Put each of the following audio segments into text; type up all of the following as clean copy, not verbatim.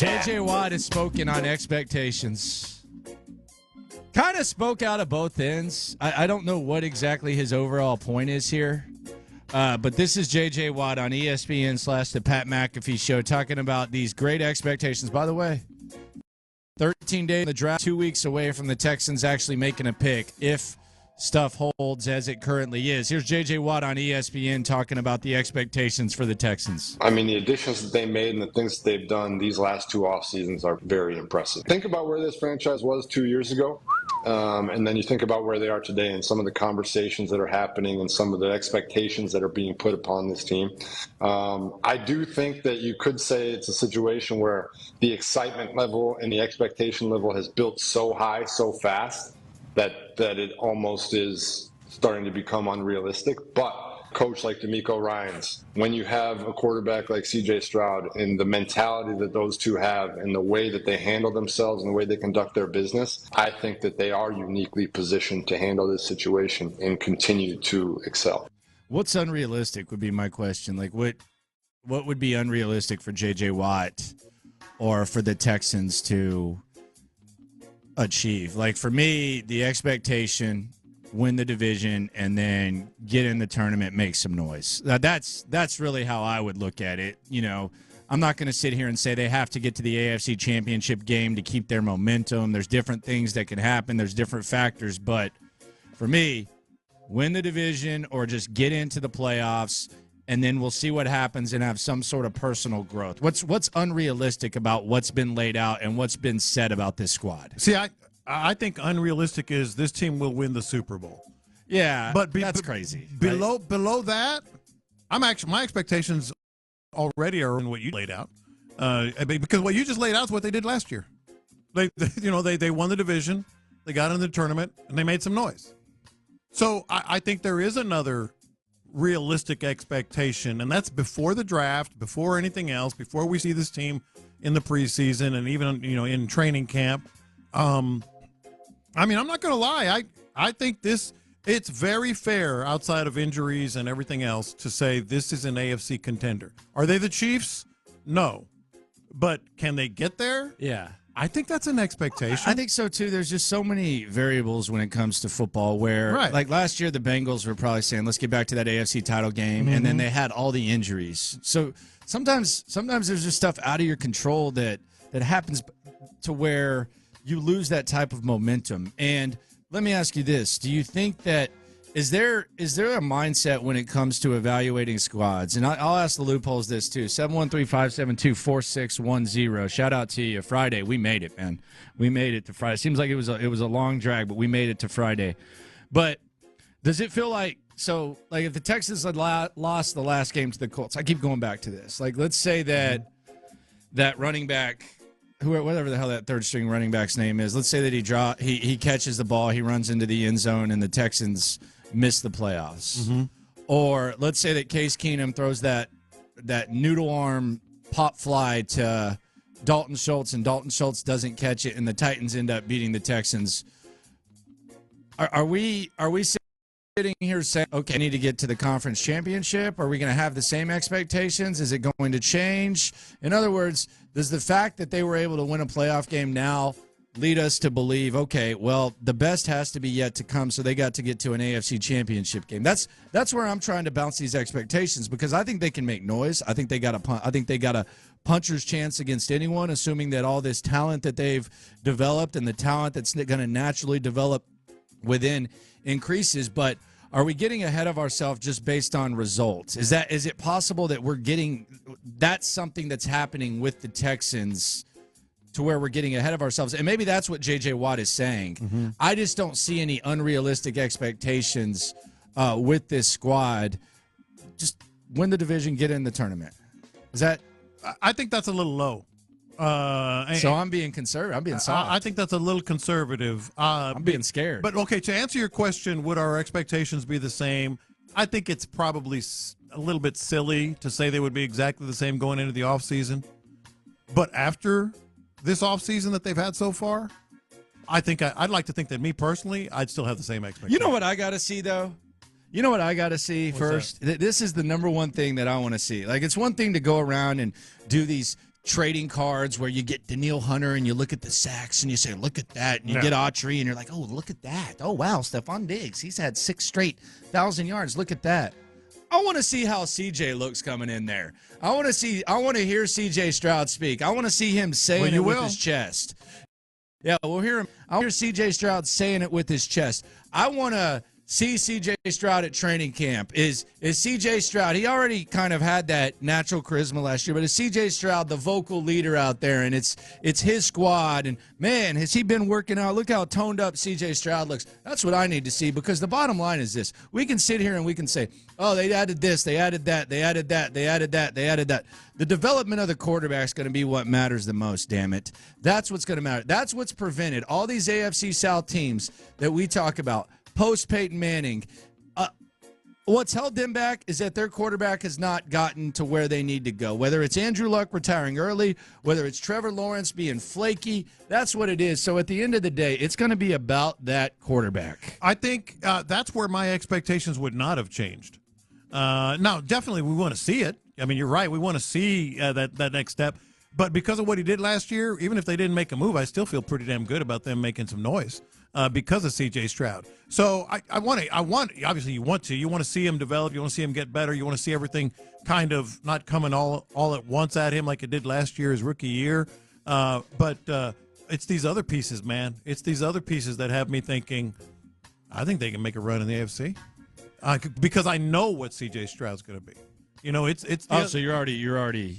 J.J. Watt has spoken on expectations. Kind of spoke out of both ends. I don't know what exactly his overall point is here. But this is J.J. Watt on ESPN / the Pat McAfee Show talking about these great expectations. By the way, 13 days in the draft, 2 weeks away from the Texans actually making a pick if stuff holds as it currently is. Here's J.J. Watt on ESPN talking about the expectations for the Texans. I mean, the additions that they made and the things that they've done these last 2 off seasons are very impressive. Think about where this franchise was 2 years ago. And then you think about where they are today and some of the conversations that are happening and some of the expectations that are being put upon this team. I do think that you could say it's a situation where the excitement level and the expectation level has built so high so fast that it almost is starting to become unrealistic. But coach like DeMeco Ryans, when you have a quarterback like CJ Stroud and the mentality that those two have and the way that they handle themselves and the way they conduct their business, I think that they are uniquely positioned to handle this situation and continue to excel. What's unrealistic would be my question. Like, what would be unrealistic for J.J. Watt or for the Texans to achieve? Like, for me, the expectation, win the division, and then get in the tournament, make some noise. That's really how I would look at it. You know, I'm not going to sit here and say they have to get to the AFC Championship game to keep their momentum. There's different things that can happen. There's different factors. But for me, win the division or just get into the playoffs, and then we'll see what happens and have some sort of personal growth. What's unrealistic about what's been laid out and what's been said about this squad? See, I think unrealistic is this team will win the Super Bowl. Yeah, but that's crazy. Below that, my expectations already are in what you laid out. Because what you just laid out is what they did last year. They won the division, they got in the tournament, and they made some noise. So I think there is another realistic expectation, and that's before the draft, before anything else, before we see this team in the preseason and even in training camp. I mean, I'm not going to lie. I think it's very fair outside of injuries and everything else to say this is an AFC contender. Are they the Chiefs? No. But can they get there? Yeah. I think that's an expectation. I think so, too. There's just so many variables when it comes to football where, like last year, the Bengals were probably saying, let's get back to that AFC title game, and then they had all the injuries. So sometimes there's just stuff out of your control that happens to where you lose that type of momentum. And let me ask you this. Do you think that is there a mindset when it comes to evaluating squads? And I'll ask the loopholes this too. 713-572-4610. Shout out to you. Friday, we made it, man. We made it to Friday. Seems like it was a long drag, but we made it to Friday. But does it feel like if the Texans had lost the last game to the Colts? I keep going back to this. Like, let's say that running back, whatever the hell that third string running back's name is, let's say that he catches the ball, he runs into the end zone, and the Texans miss the playoffs. Mm-hmm. Or let's say that Case Keenum throws that noodle arm pop fly to Dalton Schultz, and Dalton Schultz doesn't catch it, and the Titans end up beating the Texans. Are we sitting here saying, okay, I need to get to the conference championship? Are we going to have the same expectations? Is it going to change? In other words, does the fact that they were able to win a playoff game now lead us to believe, okay, well, the best has to be yet to come, so they got to get to an AFC championship game? That's where I'm trying to bounce these expectations, because I think they can make noise. I think they got a puncher's chance against anyone, assuming that all this talent that they've developed and the talent that's going to naturally develop within increases. But are we getting ahead of ourselves just based on results? Is it possible that that's something that's happening with the Texans to where we're getting ahead of ourselves? And maybe that's what J.J. Watt is saying. Mm-hmm. I just don't see any unrealistic expectations with this squad. Just win the division, get in the tournament. Is that? I think that's a little low. So I'm being conservative. I'm being soft. I think that's a little conservative. I'm being scared. But, okay, to answer your question, would our expectations be the same? I think it's probably a little bit silly to say they would be exactly the same going into the offseason. But after this offseason that they've had so far, I think I'd like to think that me personally, I'd still have the same expectations. You know what I got to see, though? You know what I got to see first? This is the number one thing that I want to see. Like, it's one thing to go around and do these trading cards where you get Daniil Hunter and you look at the sacks and you say, look at that. And you get Autry and you're like, oh, look at that. Oh, wow, Stefon Diggs. He's had 6 straight 1,000 yards. Look at that. I want to see how CJ looks coming in there. I want to hear CJ Stroud speak. I want to see him saying it with his chest. Yeah, we'll hear him. I'll hear CJ Stroud saying it with his chest. I want to see CJ Stroud at training camp. Is CJ Stroud, he already kind of had that natural charisma last year, but is CJ Stroud the vocal leader out there, and it's his squad, and man, has he been working out? Look how toned up CJ Stroud looks. That's what I need to see, because the bottom line is this. We can sit here and we can say, oh, they added this, they added that, they added that, they added that, they added that. The development of the quarterback is going to be what matters the most, damn it. That's what's going to matter. That's what's prevented all these AFC South teams that we talk about, post Peyton Manning. What's held them back is that their quarterback has not gotten to where they need to go. Whether it's Andrew Luck retiring early, whether it's Trevor Lawrence being flaky, that's what it is. So at the end of the day, it's going to be about that quarterback. I think that's where my expectations would not have changed. Now, definitely we want to see it. I mean, you're right. We want to see that next step. But because of what he did last year, even if they didn't make a move, I still feel pretty damn good about them making some noise because of CJ Stroud. So I want obviously you want to see him develop. You want to see him get better. You want to see everything kind of not coming all at once at him like it did last year, his rookie year. But it's these other pieces, man. It's these other pieces that have me thinking, I think they can make a run in the AFC because I know what CJ Stroud's going to be. You know, it's. So you're already.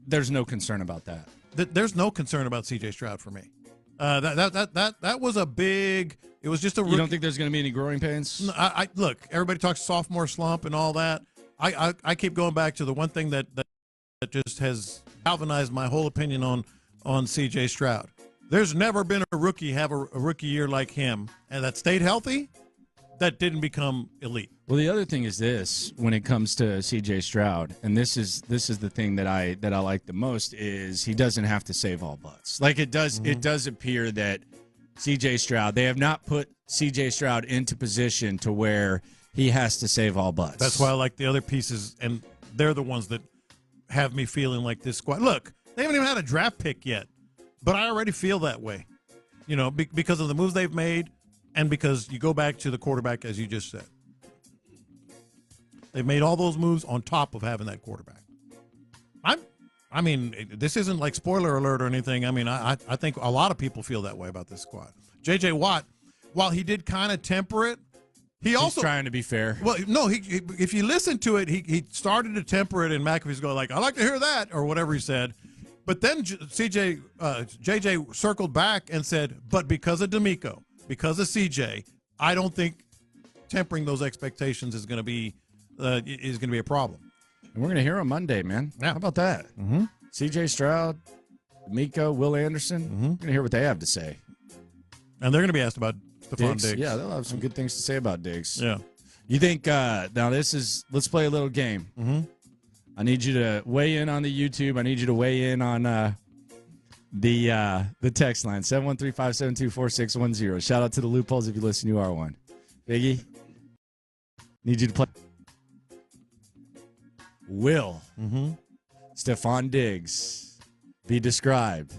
There's no concern about that. There's no concern about CJ Stroud for me. That was a big. It was just a. You don't think there's going to be any growing pains? I look. Everybody talks sophomore slump and all that. I keep going back to the one thing that just has galvanized my whole opinion on CJ Stroud. There's never been a rookie have a rookie year like him, and that stayed healthy, that didn't become elite. Well, the other thing is this: when it comes to C.J. Stroud, and this is the thing that I like the most, is he doesn't have to save all butts. Like it does, It does appear that C.J. Stroud, they have not put C.J. Stroud into position to where he has to save all butts. That's why I like the other pieces, and they're the ones that have me feeling like this squad. Look, they haven't even had a draft pick yet, but I already feel that way. You know, because of the moves they've made, and because you go back to the quarterback, as you just said. They've made all those moves on top of having that quarterback. I mean, this isn't like spoiler alert or anything. I mean, I think a lot of people feel that way about this squad. J.J. Watt, while he did kind of temper it, he's trying to be fair. Well, no, if you listen to it, he started to temper it, and McAfee's going like, I like to hear that, or whatever he said. But then J.J. circled back and said, but because of D'Amico, because of CJ, I don't think tempering those expectations is going to be a problem. And we're going to hear on Monday, man. Yeah. How about that? Mm-hmm. C.J. Stroud, D'Amico, Will Anderson. Mm-hmm. We're going to hear what they have to say. And they're going to be asked about Stefon Diggs. Yeah, they'll have some good things to say about Diggs. Yeah. You think now let's play a little game. Mm-hmm. I need you to weigh in on the YouTube. I need you to weigh in on the text line, 713-572-4610. Shout out to the Loopholes if you listen, you are one. Biggie, need you to play. Will Stefon Diggs be described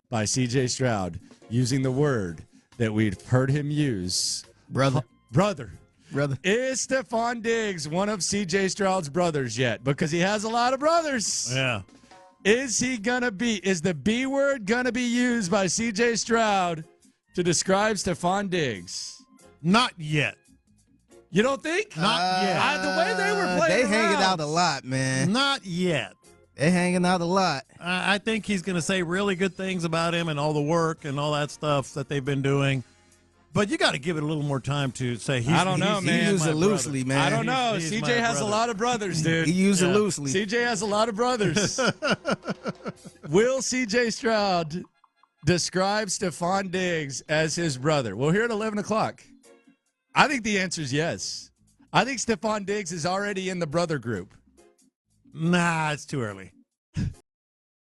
by C.J. Stroud using the word that we've heard him use? Brother. Is Stefon Diggs one of C.J. Stroud's brothers yet? Because he has a lot of brothers. Yeah. Is the B word going to be used by C.J. Stroud to describe Stefon Diggs? Not yet. You don't think? Not yet. The way they were playing They hanging out a lot, man. Not yet. They hanging out a lot. I think he's going to say really good things about him and all the work and all that stuff that they've been doing. But you got to give it a little more time to say I don't know, man. He used it loosely, man. I don't know. He's CJ has a lot of brothers, dude. He used it loosely. CJ has a lot of brothers. Will CJ Stroud describe Stefon Diggs as his brother? We'll hear at 11 o'clock. I think the answer is yes. I think Stefon Diggs is already in the brother group. Nah, it's too early.